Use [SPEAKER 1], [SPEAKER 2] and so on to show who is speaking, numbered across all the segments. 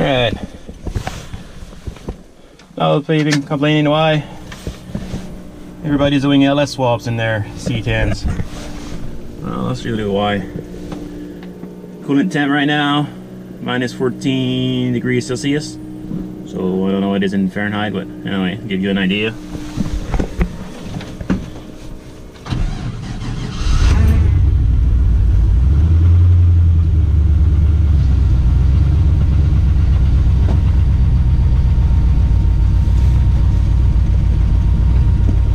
[SPEAKER 1] Alright. Now complaining why everybody's doing LS swaps in their C10s. Well, let's really do why. Coolant temp right now, minus 14 degrees Celsius. So I don't know what it is in Fahrenheit, but anyway, give you an idea.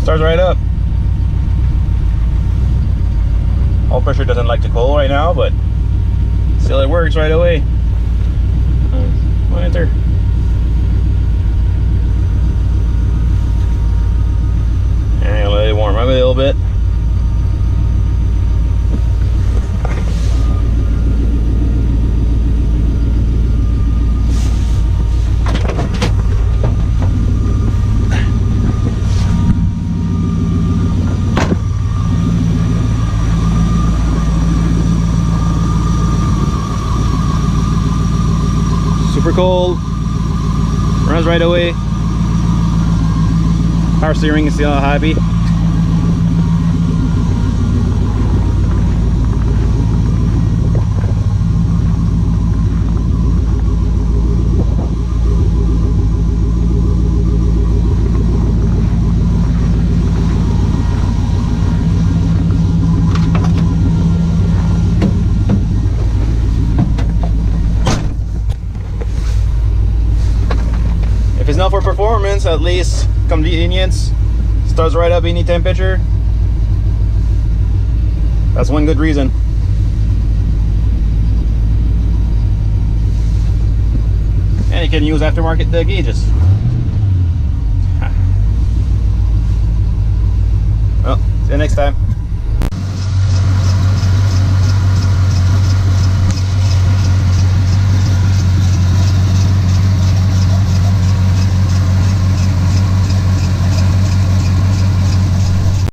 [SPEAKER 1] Starts right up. All pressure doesn't like to cool right now, but still it works right away. Enter. And let it warm up a little bit. Super cold, runs right away. Power steering is still happy. If it's not for performance, at least convenience. Starts right up any temperature. That's one good reason. And you can use aftermarket gauges. Well, see you next time.